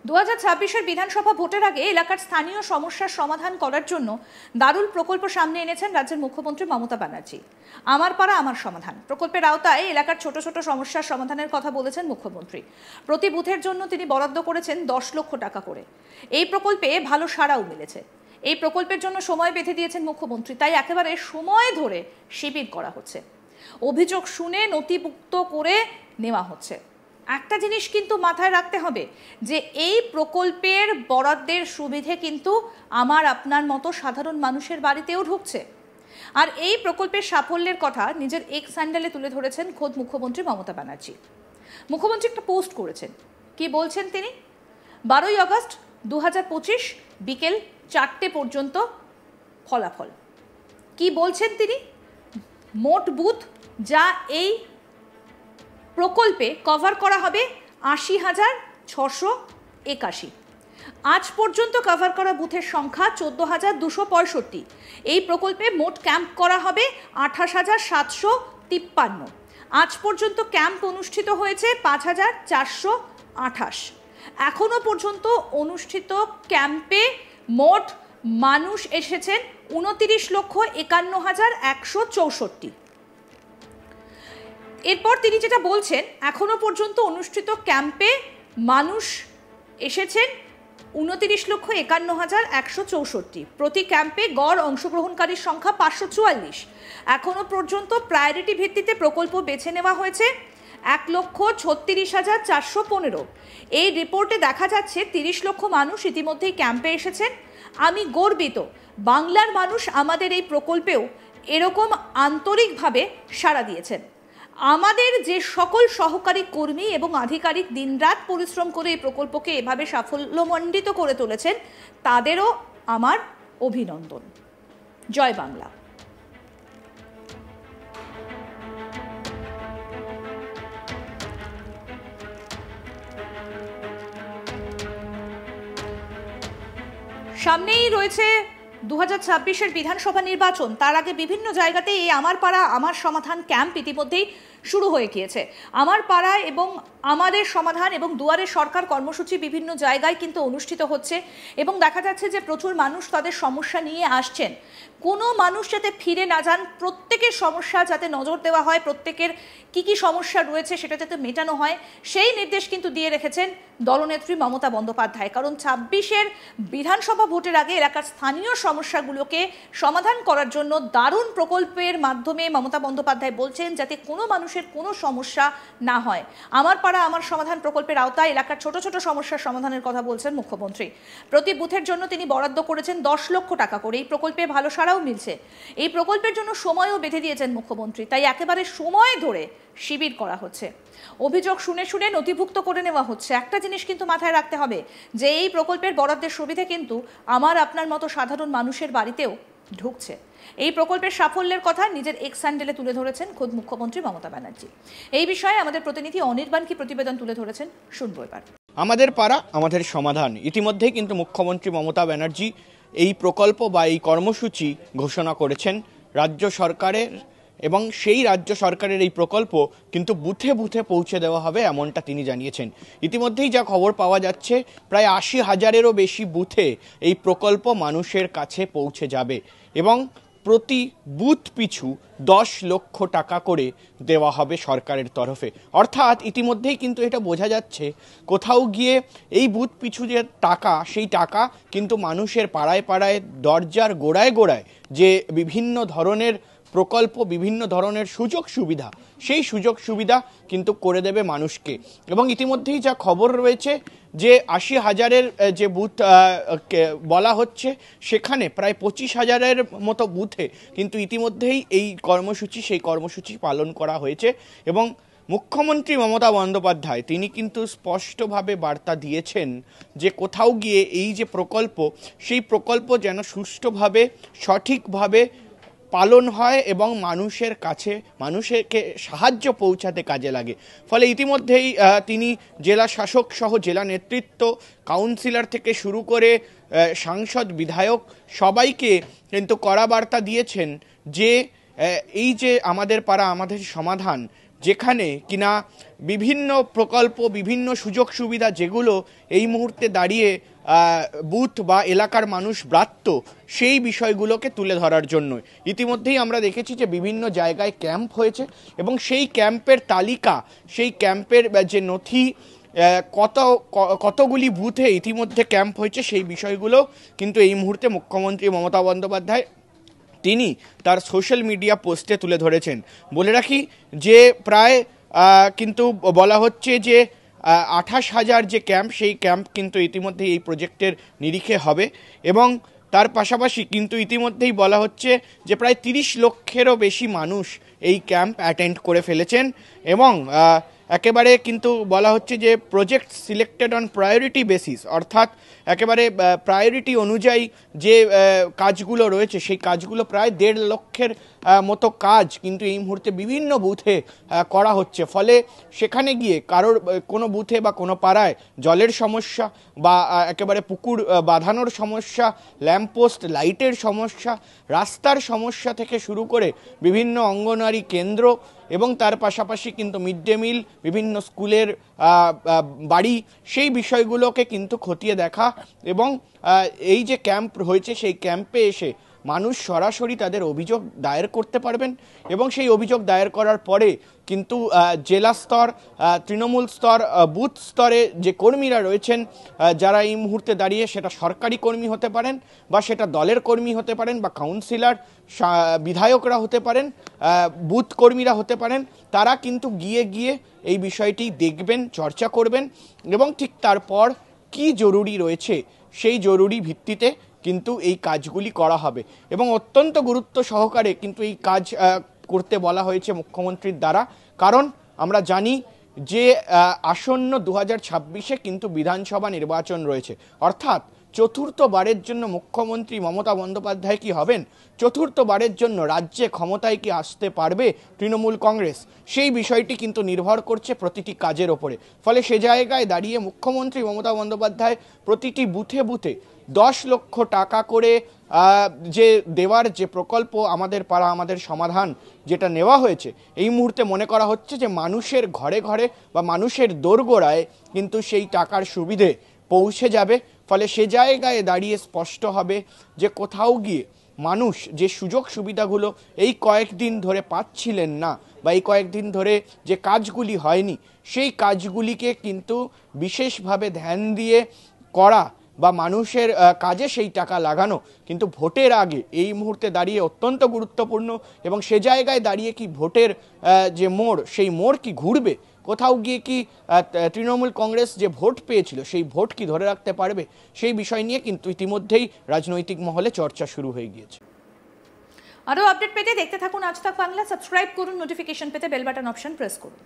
2026-এর বিধানসভা ভোটের আগে এলাকার স্থানীয় সমস্যার সমাধান করার জন্য দারুল প্রকল্প সামনে এনেছেন রাজ্যের মুখ্যমন্ত্রী মমতা ব্যানার্জি। আমার পাড়া আমার সমাধান প্রকল্পের আওতায় এলাকার ছোট ছোট সমস্যার সমাধানের কথা বলেছেন মুখ্যমন্ত্রী। প্রতি বুথের জন্য তিনি বরাদ্দ করেছেন 10 লক্ষ টাকা করে। এই প্রকল্পে ভালো সাড়াও মিলেছে। এই প্রকল্পের জন্য সময় বেঁধে দিয়েছেন মুখ্যমন্ত্রী, তাই একেবারে সময় ধরে শিবির করা হচ্ছে। অভিযোগ শুনে নথিভুক্ত করে নেওয়া হচ্ছে। একটা জিনিস কিন্তু মাথায় রাখতে হবে যে এই প্রকল্পের বরাদ্দের সুবিধে কিন্তু আমার আপনার মতো সাধারণ মানুষের বাড়িতেও ঢুকছে। আর এই প্রকল্পের সাফল্যের কথা নিজের এক্স হ্যান্ডেলে তুলে ধরেছেন খোদ মুখ্যমন্ত্রী মমতা ব্যানার্জি। মুখ্যমন্ত্রী একটা পোস্ট করেছেন। কি বলছেন তিনি? 12ই আগস্ট 2025 বিকেল 4টে পর্যন্ত ফলাফল। কি বলছেন তিনি? মোট বুথ যা এই প্রকল্পে কভার করা হবে 80,681। আজ পর্যন্ত কভার করা বুথের সংখ্যা 14,265। এই প্রকল্পে মোট ক্যাম্প করা হবে 28,753। আজ পর্যন্ত ক্যাম্প অনুষ্ঠিত হয়েছে 5,428। এখনো পর্যন্ত অনুষ্ঠিত ক্যাম্পে মোট মানুষ এসেছেন 29,51,164। এরপর তিনি যেটা বলছেন, এখনো পর্যন্ত অনুষ্ঠিত ক্যাম্পে মানুষ এসেছেন 29,51,164। প্রতি ক্যাম্পে গড় অংশগ্রহণকারীর সংখ্যা 544। এখনো পর্যন্ত প্রায়োরিটি ভিত্তিতে প্রকল্প বেছে নেওয়া হয়েছে 1,36,415। এই রিপোর্টে দেখা যাচ্ছে 30 লক্ষ মানুষ ইতিমধ্যেই ক্যাম্পে এসেছেন। আমি গর্বিত, বাংলার মানুষ আমাদের এই প্রকল্পেও এরকম আন্তরিকভাবে সাড়া দিয়েছেন। আমাদের যে সকল সহকারী কর্মী এবং আধিকারিক দিনরাত পরিশ্রম করে এই প্রকল্পকে এভাবে সাফল্যমণ্ডিত করে তুলেছেন, তাদেরও আমার অভিনন্দন। জয় বাংলা। সামনেই রয়েছে 2026-এর বিধানসভা নির্বাচন। তার আগে বিভিন্ন জায়গাতে এই আমার পাড়া আমার সমাধান ক্যাম্প ইতিমধ্যেই শুরু হয়ে গিয়েছে। আমার পাড়া এবং আমাদের সমাধান এবং দুয়ারে সরকার কর্মসূচি বিভিন্ন জায়গায় কিন্তু অনুষ্ঠিত হচ্ছে এবং দেখা যাচ্ছে যে প্রচুর মানুষ তাদের সমস্যা নিয়ে আসছেন। কোনো মানুষ যাতে ফিরে না যান, প্রত্যেকের সমস্যা যাতে নজর দেওয়া হয়, প্রত্যেকের কি কি সমস্যা রয়েছে সেটা যাতে মেটানো হয়, সেই নির্দেশ কিন্তু দিয়ে রেখেছেন দলনেত্রী মমতা বন্দ্যোপাধ্যায়। কারণ 26-এর বিধানসভা ভোটের আগে এলাকার স্থানীয় সমস্যাগুলোকে সমাধান করার জন্য দারুণ প্রকল্পের মাধ্যমে মমতা বন্দ্যোপাধ্যায় বলছেন যাতে কোনো মানুষের কোনো সমস্যা না হয়। আমার পাড়া আমার সমাধান প্রকল্পের আওতায় এলাকার ছোট ছোট সমস্যার সমাধানের কথা বলছেন মুখ্যমন্ত্রী। প্রতি বুথের জন্য তিনি বরাদ্দ করেছেন 10 লক্ষ টাকা করে। এই প্রকল্পে ভালো সাড়াও মিলছে। এই প্রকল্পের জন্য সময়ও বেঁধে দিয়েছেন মুখ্যমন্ত্রী, তাই একেবারে সময় ধরে শিবির করা হচ্ছে। অভিযোগ শুনে শুনে নথিভুক্ত করে নেওয়া হচ্ছে। একটা জিনিস কিন্তু মাথায় রাখতে হবে যে এই প্রকল্পের বরাদ্দের সুবিধে কিন্তু আমার আপনার মতো সাধারণ মানুষের বাড়িতেও ঢুকছে। এই প্রকল্পের সাফল্যের কথা নিজের এক্স হ্যান্ডেলে তুলে ধরেছেন খোদ মুখ্যমন্ত্রী মমতা ব্যানার্জি। এই বিষয়ে আমাদের প্রতিনিধি অনির্বাণ কি প্রতিবেদন তুলে ধরেছেন, শুনবো এবার। আমাদের পাড়া আমাদের সমাধান। ইতিমধ্যেই কিন্তু মুখ্যমন্ত্রী মমতা ব্যানার্জি এই প্রকল্প বা এই কর্মসূচি ঘোষণা করেছেন রাজ্য সরকারের, এবং সেই রাজ্য সরকারের এই প্রকল্প কিন্তু বুথে বুথে পৌঁছে দেওয়া হবে এমনটা তিনি জানিয়েছেন। ইতিমধ্যেই যা খবর পাওয়া যাচ্ছে, প্রায় 80,000-এরও বেশি বুথে এই প্রকল্প মানুষের কাছে পৌঁছে যাবে এবং প্রতি বুথ পিছু 10 লক্ষ টাকা করে দেওয়া হবে সরকারের তরফে। অর্থাৎ ইতিমধ্যেই কিন্তু এটা বোঝা যাচ্ছে কোথাও গিয়ে এই বুথ পিছু যে টাকা, সেই টাকা কিন্তু মানুষের পাড়ায় পাড়ায়, দরজার গোড়ায় গোড়ায় যে বিভিন্ন ধরনের প্রকল্প, বিভিন্ন ধরনের সুযোগ সুবিধা, সেই সুযোগ সুবিধা কিন্তু করে দেবে মানুষকে। এবং ইতিমধ্যেই যা খবর রয়েছে যে 80,000-এর যে বুথ বলা হচ্ছে, সেখানে প্রায় 25,000-এর মতো বুথে কিন্তু ইতিমধ্যেই এই সেই কর্মসূচি পালন করা হয়েছে। এবং মুখ্যমন্ত্রী মমতা বন্দ্যোপাধ্যায় তিনি কিন্তু স্পষ্টভাবে বার্তা দিয়েছেন যে কোথাও গিয়ে এই যে প্রকল্প, সেই প্রকল্প যেন সুষ্ঠুভাবে, সঠিকভাবে পালন হয় এবং মানুষের কাছে, মানুষকে সাহায্য পৌঁছাতে কাজে লাগে। ফলে ইতিমধ্যেই তিনি জেলা শাসক সহ জেলা নেতৃত্ব, কাউন্সিলর থেকে শুরু করে সাংসদ, বিধায়ক সবাইকে কিন্তু কড়া বার্তা দিয়েছেন যে এই যে আমাদের পাড়া আমাদের সমাধান যেখানে কিনা বিভিন্ন প্রকল্প, বিভিন্ন সুযোগ সুবিধা যেগুলো এই মুহূর্তে দাঁড়িয়ে বুথ বা এলাকার মানুষ ব্রাত্য, সেই বিষয়গুলোকে তুলে ধরার জন্য ইতিমধ্যেই আমরা দেখেছি যে বিভিন্ন জায়গায় ক্যাম্প হয়েছে এবং সেই ক্যাম্পের তালিকা, সেই ক্যাম্পের যে নথি, কতগুলি বুথে ইতিমধ্যে ক্যাম্প হয়েছে, সেই বিষয়গুলো কিন্তু এই মুহূর্তে মুখ্যমন্ত্রী মমতা বন্দ্যোপাধ্যায় তিনি তার সোশ্যাল মিডিয়া পোস্টে তুলে ধরেছেন। বলে রাখি যে প্রায় কিন্তু বলা হচ্ছে যে 28,000 যে ক্যাম্প, সেই ক্যাম্প কিন্তু ইতিমধ্যে এই প্রজেক্টের নিরিখে হবে এবং তার পাশাপাশি কিন্তু ইতিমধ্যেই বলা হচ্ছে যে প্রায় 30 লক্ষেরও বেশি মানুষ এই ক্যাম্প অ্যাটেন্ড করে ফেলেছেন এবং একেবারে কিন্তু বলা হচ্ছে যে project selected on priority basis, অর্থাৎ একেবারে প্রায়োরিটি অনুযায়ী যে কাজগুলো রয়েছে সেই কাজগুলো প্রায় 1.5 লক্ষের মতো কাজ কিন্তু এই মুহূর্তে বিভিন্ন বুথে করা হচ্ছে। ফলে সেখানে গিয়ে কারোর কোনো বুথে বা কোনো পাড়ায় জলের সমস্যা বা একেবারে পুকুর বাঁধানোর সমস্যা, ল্যাম্পপোস্ট লাইটের সমস্যা, রাস্তার সমস্যা থেকে শুরু করে বিভিন্ন অঙ্গনওয়াড়ি কেন্দ্র এবং তার পাশাপাশি কিন্তু মিড ডে মিল, বিভিন্ন স্কুলের বাড়ি, সেই বিষয়গুলোকে কিন্তু খতিয়ে দেখা এবং এই যে ক্যাম্প হয়েছে সেই ক্যাম্পে এসে মানুষ সরাসরি তাদের অভিযোগ দায়ের করতে পারবেন এবং সেই অভিযোগ দায়ের করার পরে কিন্তু জেলা স্তর, তৃণমূল স্তর, বুথ স্তরে যে কর্মীরা রয়েছেন, যারা এই মুহূর্তে দাঁড়িয়ে সেটা সরকারি কর্মী হতে পারেন বা সেটা দলের কর্মী হতে পারেন বা কাউন্সিলর, বিধায়করা হতে পারেন, বুথ কর্মীরা হতে পারেন, তারা কিন্তু গিয়ে গিয়ে এই বিষয়টি দেখবেন, চর্চা করবেন এবং ঠিক তারপর কি জরুরি রয়েছে সেই জরুরি ভিত্তিতে কিন্তু এই কাজগুলি করা হবে এবং অত্যন্ত গুরুত্ব সহকারে কিন্তু এই কাজ করতে বলা হয়েছে মুখ্যমন্ত্রীর দ্বারা। কারণ আমরা জানি যে আসন্ন 2026-এ কিন্তু বিধানসভা নির্বাচন রয়েছে, অর্থাৎ চতুর্থবারের জন্য মুখ্যমন্ত্রী মমতা বন্দ্যোপাধ্যায় কি হবেন, চতুর্থবারের জন্য রাজ্যে ক্ষমতায় কি আসতে পারবে তৃণমূল কংগ্রেস, সেই বিষয়টি কিন্তু নির্ভর করছে প্রতিটি কাজের ওপরে। ফলে সে জায়গায় দাঁড়িয়ে মুখ্যমন্ত্রী মমতা বন্দ্যোপাধ্যায় প্রতিটি বুথে বুথে 10 লক্ষ টাকা করে যে দেওয়ার যে প্রকল্প আমাদের পাড়া আমাদের সমাধান যেটা নেওয়া হয়েছে, এই মুহূর্তে মনে করা হচ্ছে যে মানুষের ঘরে ঘরে বা মানুষের দোরগোড়ায় কিন্তু সেই টাকার সুবিধে পৌঁছে যাবে। ফলে সে জায়গায় দাঁড়িয়ে স্পষ্ট হবে যে কোথাও গিয়ে মানুষ যে সুযোগ সুবিধাগুলো এই কয়েকদিন ধরে পাচ্ছিলেন না বা এই কয়েকদিন ধরে যে কাজগুলি হয়নি, সেই কাজগুলিকে কিন্তু বিশেষভাবে ধ্যান দিয়ে করা বা মানুষের কাজে সেই টাকা লাগানো কিন্তু ভোটের আগে এই মুহূর্তে দাঁড়িয়ে অত্যন্ত গুরুত্বপূর্ণ এবং সে জায়গায় দাঁড়িয়ে কি ভোটের যে মোড়, সেই মোড় কি ঘুরবে, কোথাও গিয়ে কি তৃণমূল কংগ্রেস যে ভোট পেয়েছিল সেই ভোট কি ধরে রাখতে পারবে, সেই বিষয় নিয়ে কিন্তু ইতিমধ্যেই রাজনৈতিক মহলে চর্চা শুরু হয়ে গিয়েছে। আরও আপডেট পেতে দেখতে থাকুন আজ তাক বাংলা, সাবস্ক্রাইব করুন, নোটিফিকেশন পেতে বেল বাটন অপশন প্রেস করুন।